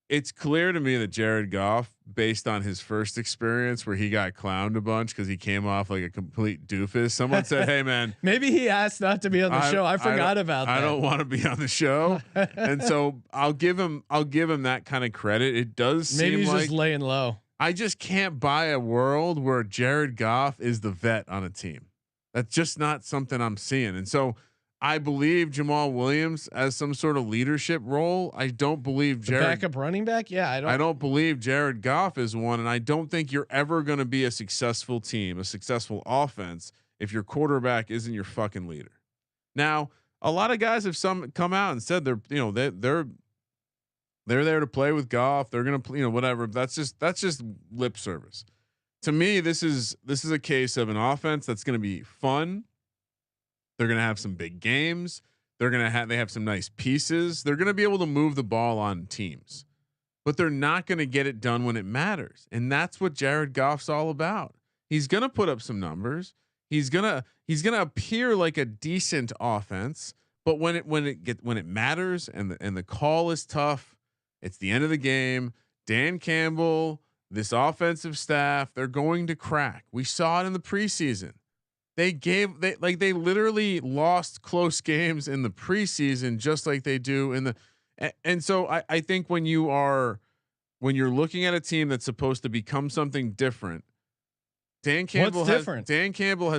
It's clear to me that Jared Goff, based on his first experience where he got clowned a bunch because he came off like a complete doofus. Someone said, "Hey man, maybe he asked not to be on the show." I forgot about that. I don't want to be on the show, and so I'll give him that kind of credit. It does maybe seem he's like just laying low. I just can't buy a world where Jared Goff is the vet on a team. That's just not something I'm seeing, and so. I believe Jamal Williams as some sort of leadership role. I don't believe Jared backup running back. Yeah, I don't believe Jared Goff is one, and I don't think you're ever going to be a successful team, a successful offense, if your quarterback isn't your fucking leader. Now, a lot of guys have come out and said they're there to play with Goff. They're going to whatever. That's just lip service. To me, this is a case of an offense that's going to be fun. They're going to have some big games. They have some nice pieces. They're going to be able to move the ball on teams, but they're not going to get it done when it matters. And that's what Jared Goff's all about. He's going to put up some numbers. He's going to appear like a decent offense, but when it matters and the call is tough, it's the end of the game. Dan Campbell, this offensive staff, they're going to crack. We saw it in the preseason. They literally lost close games in the preseason, just like they do in the. And so I think when you're looking at a team that's supposed to become something different, Dan Campbell has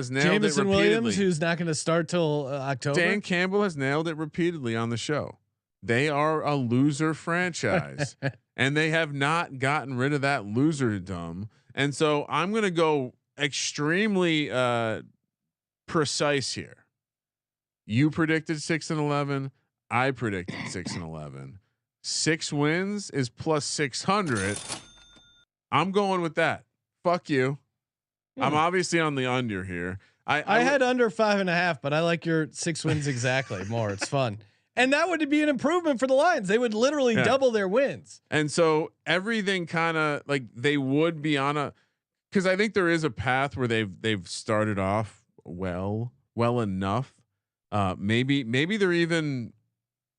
nailed Jameson it repeatedly. Williams, who's not going to start till October. Dan Campbell has nailed it repeatedly on the show. They are a loser franchise, and they have not gotten rid of that loserdom. And so I'm going to go extremely precise here. You predicted 6 and 11. I predicted 6 and 11. 6 wins is plus 600. I'm going with that. Fuck you. I'm obviously on the under here. I had under 5.5, but I like your 6 wins exactly more. It's fun. And that would be an improvement for the Lions. They would literally double their wins. And so everything kind of like they would be on because I think there is a path where they've started off well enough. Maybe they're even,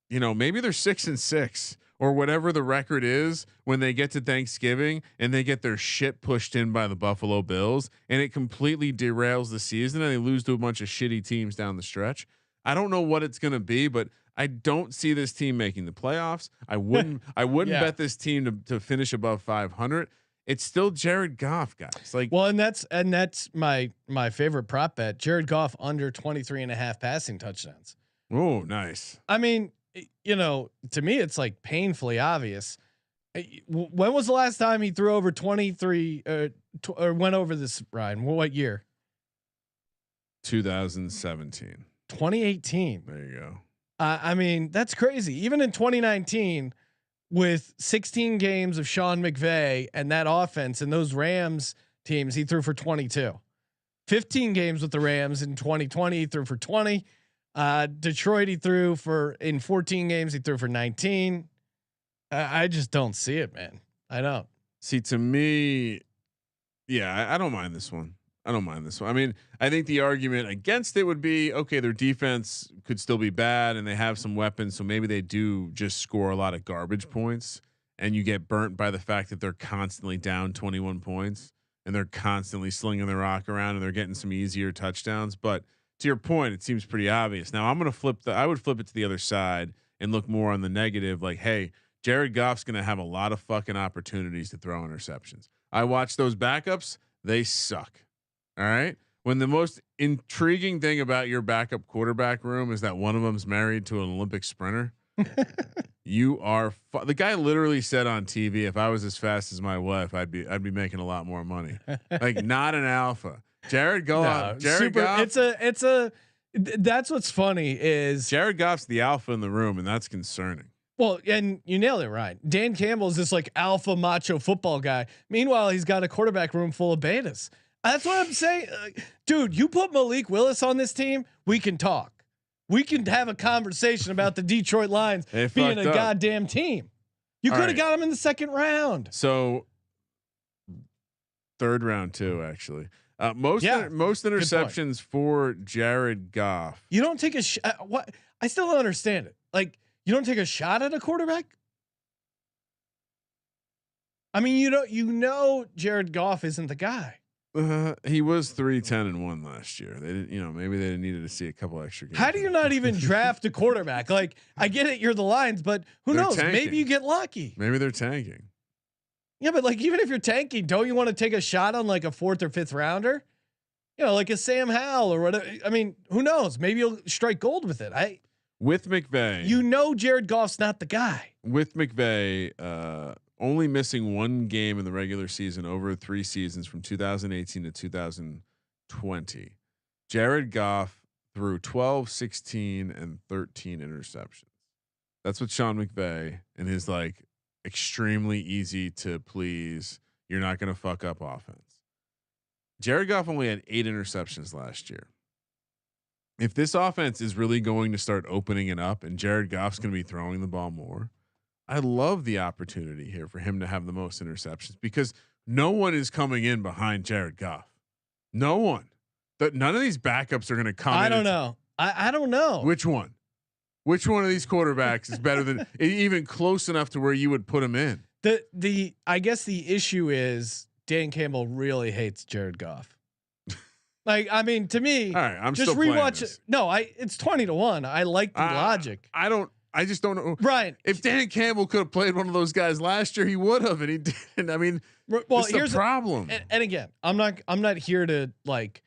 maybe they're 6 and 6 or whatever the record is when they get to Thanksgiving and they get their shit pushed in by the Buffalo Bills and it completely derails the season and they lose to a bunch of shitty teams down the stretch. I don't know what it's going to be, but I don't see this team making the playoffs. I wouldn't bet this team to finish above 500. It's still Jared Goff, guys. And that's my favorite prop bet. Jared Goff under 23.5 passing touchdowns. Oh, nice. I mean, to me, it's like painfully obvious. When was the last time he threw over 23 or went over this, Ryan? What year? 2017. 2018. There you go. I mean, that's crazy. Even in 2019, with 16 games of Sean McVay and that offense and those Rams teams, he threw for 22. 15 games with the Rams in 2020, he threw for 20. Detroit, he threw for in 14 games. He threw for 19. I just don't see it, man. I don't see. To me, yeah, I don't mind this one. I don't mind this one. I mean, I think the argument against it would be, okay, their defense could still be bad and they have some weapons. So maybe they do just score a lot of garbage points and you get burnt by the fact that they're constantly down 21 points and they're constantly slinging the rock around and they're getting some easier touchdowns. But to your point, it seems pretty obvious. Now I'm going to I would flip it to the other side and look more on the negative. Like, hey, Jared Goff's going to have a lot of fucking opportunities to throw interceptions. I watched those backups. They suck. All right. When the most intriguing thing about your backup quarterback room is that one of them's married to an Olympic sprinter, you are the guy literally said on TV, if I was as fast as my wife, I'd be making a lot more money. Like, not an alpha. Jared Goff. No, Jared Goff. That's what's funny is Jared Goff's the alpha in the room, and that's concerning. Well, and you nailed it, Ryan. Dan Campbell is this like alpha macho football guy. Meanwhile, he's got a quarterback room full of betas. That's what I'm saying. Dude, you put Malik Willis on this team, we can talk. We can have a conversation about the Detroit Lions being a goddamn team. You could have got him in the second round. So third round too, actually. Most interceptions for Jared Goff. You don't take a what? I still don't understand it. Like, you don't take a shot at a quarterback. I mean, you know Jared Goff isn't the guy. He was 3-10-1 last year. They didn't, maybe they needed to see a couple extra games. How do you not even draft a quarterback? Like, I get it, you're the Lions, but they're knows? Tanking. Maybe you get lucky. Maybe they're tanking. Yeah, but like, even if you're tanking, don't you want to take a shot on like a 4th or 5th rounder? Like a Sam Howell or whatever. I mean, who knows? Maybe you'll strike gold with it. With McVay, Jared Goff's not the guy. With McVay, only missing one game in the regular season over 3 seasons from 2018 to 2020. Jared Goff threw 12, 16, and 13 interceptions. That's what Sean McVay and his like extremely easy to please, you're not going to fuck up offense. Jared Goff only had 8 interceptions last year. If this offense is really going to start opening it up and Jared Goff's going to be throwing the ball more, I love the opportunity here for him to have the most interceptions because no one is coming in behind Jared Goff. No one. None of these backups are going to come. I don't know. I don't know. Which one? Which one of these quarterbacks is better than even close enough to where you would put him in? I guess the issue is Dan Campbell really hates Jared Goff. Like, I mean, to me, all right, I'm just still rewatch it. No, it's 20-1. I like the logic. I just don't know. Right. If Dan Campbell could have played one of those guys last year, he would have, and he didn't. I mean, well, here's the problem. And again, I'm not here to like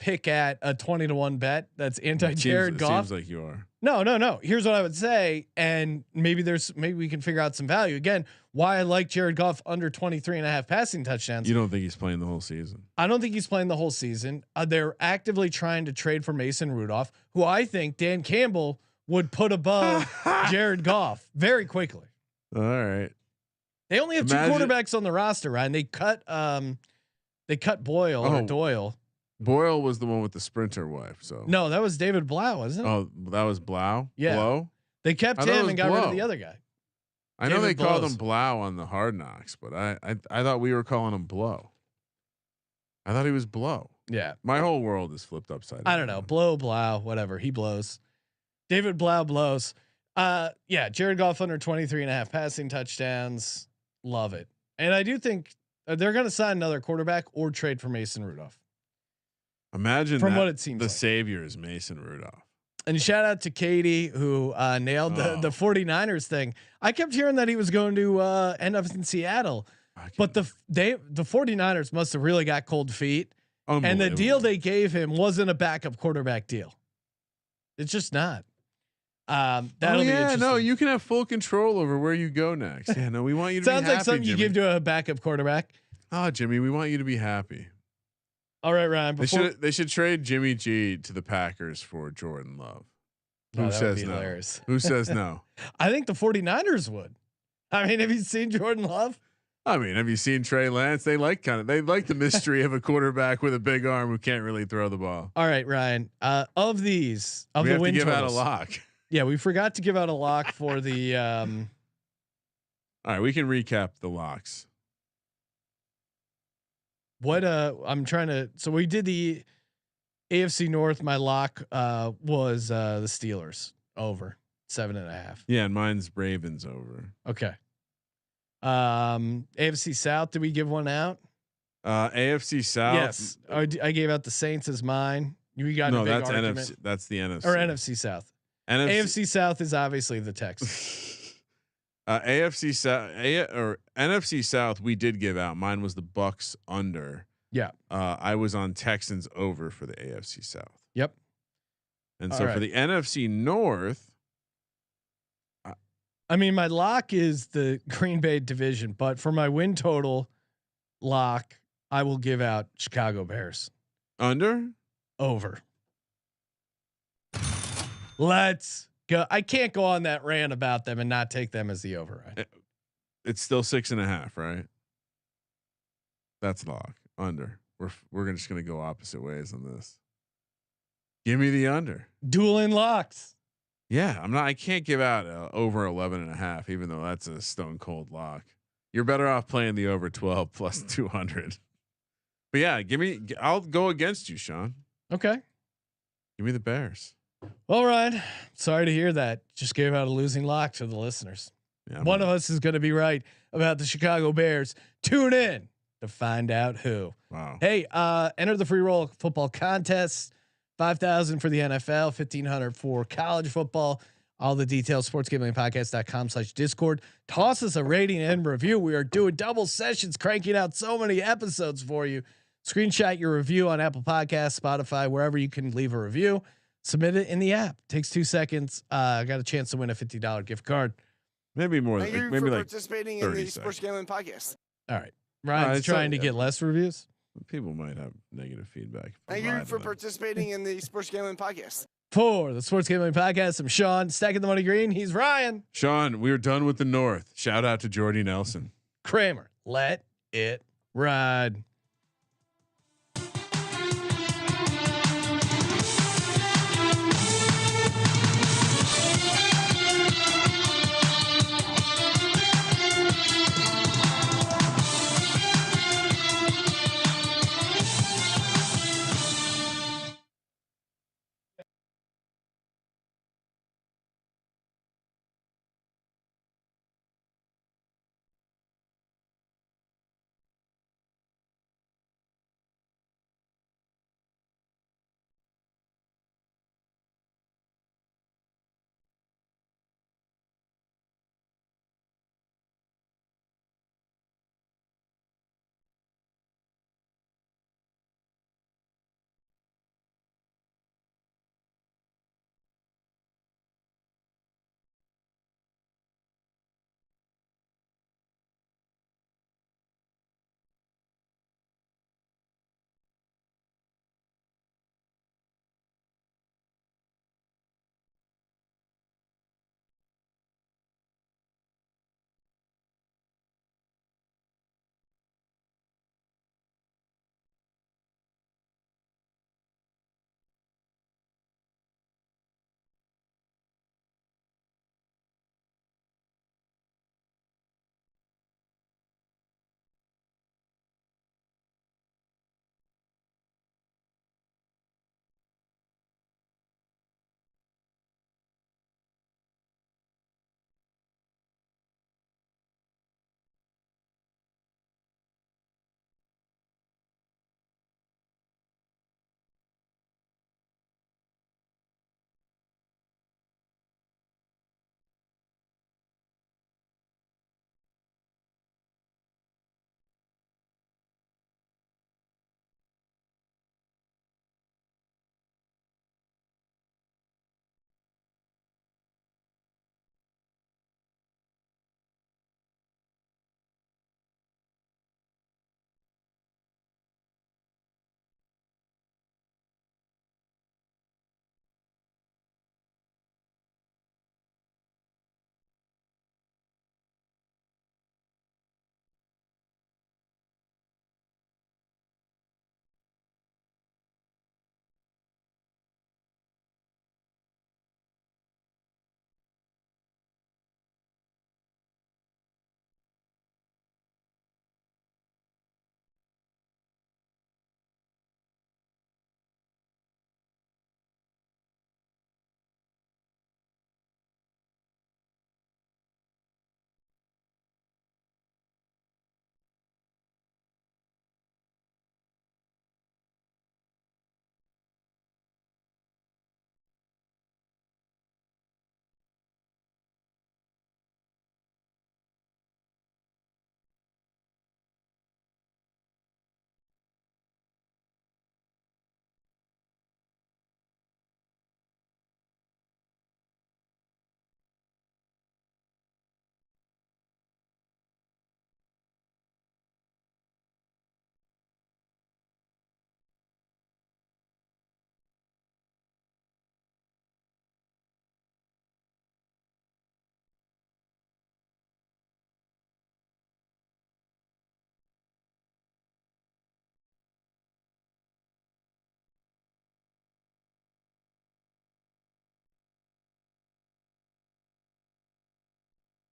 pick at a 20-1 bet that's anti Jared Goff. Seems like you are. No. Here's what I would say. And maybe we can figure out some value. Again, why I like Jared Goff under 23.5 passing touchdowns. You don't think he's playing the whole season? I don't think he's playing the whole season. They're actively trying to trade for Mason Rudolph, who I think Dan Campbell would put above Jared Goff very quickly. All right. They only have 2 quarterbacks on the roster, Ryan. They cut Boyle or Doyle. Boyle was the one with the sprinter wife. So no, that was David Blau, wasn't it? Oh, that was Blau. Yeah. Blau? They kept him and got rid of the other guy. I know they called him Blau on the Hard Knocks, but I thought we were calling him Blow. I thought he was Blow. Yeah. My whole world is flipped upside down. I don't know. Blau, whatever. He blows. David Blau blows. Yeah. Jared Goff under 23.5 passing touchdowns. Love it. And I do think they're going to sign another quarterback or trade for Mason Rudolph. Imagine from what it seems the like. savior is Mason Rudolph. And shout out to Katie who nailed the 49ers thing. I kept hearing that he was going to end up in Seattle, but the 49ers must have really got cold feet. And the deal they gave him wasn't a backup quarterback deal. It's just not. That'll be interesting. No, you can have full control over where you go next. Yeah, no, we want you to sounds be happy, like something Jimmy. You give to a backup quarterback. Oh, Jimmy, we want you to be happy. All right, Ryan. They should trade Jimmy G to the Packers for Jordan Love. Who says no? Hilarious. Who says no? I think the 49ers would. I mean, have you seen Jordan Love? I mean, have you seen Trey Lance? They like the mystery of a quarterback with a big arm who can't really throw the ball. All right, Ryan. Of these, of We the have win to give totals, out a lock. Yeah, we forgot to give out a lock for the. All right, we can recap the locks. What I'm trying to. So we did the AFC North. My lock was the Steelers over 7.5. Yeah, and mine's Ravens over. Okay. AFC South. Did we give one out? AFC South. Yes, I gave out the Saints as mine. You got no, a big that's argument. NFC. That's the NFC or NFC South. AFC South is obviously the Texans. AFC South or NFC South. We did give out. Mine was the Bucks under. Yeah. I was on Texans over for the AFC South. Yep. And so for the NFC North. I mean, my lock is the Green Bay division, but for my win total lock, I will give out Chicago Bears Under? over. Let's go. I can't go on that rant about them and not take them as the override. It's still 6.5, right? That's lock. Under. We're just gonna go opposite ways on this. Give me the under. Dueling locks. Yeah, I can't give out over 11.5, even though that's a stone cold lock. You're better off playing the over 12 plus 200. But yeah, I'll go against you, Sean. Okay. Give me the Bears. All right. Sorry to hear that. Just gave out a losing lock to the listeners. Yeah, One of us is going to be right about the Chicago Bears. Tune in to find out who. Wow. Hey, enter the free roll football contest. 5,000 for the NFL, 1,500 for college football. All the details, sportsgamblingpodcast.com/discord. Toss us a rating and review. We are doing double sessions, cranking out so many episodes for you. Screenshot your review on Apple Podcasts, Spotify, wherever you can leave a review. Submit it in the app. Takes 2 seconds. Got a chance to win a $50 gift card. Maybe more. Thank you maybe for like participating 30 in the Sports Gambling Podcast. All right. Ryan's trying to get less reviews. People might have negative feedback. Thank you for participating in the Sports Gambling Podcast. For the Sports Gambling Podcast, I'm Sean, stacking the money green. He's Ryan. Sean, we're done with the North. Shout out to Jordy Nelson. Kramer, let it ride.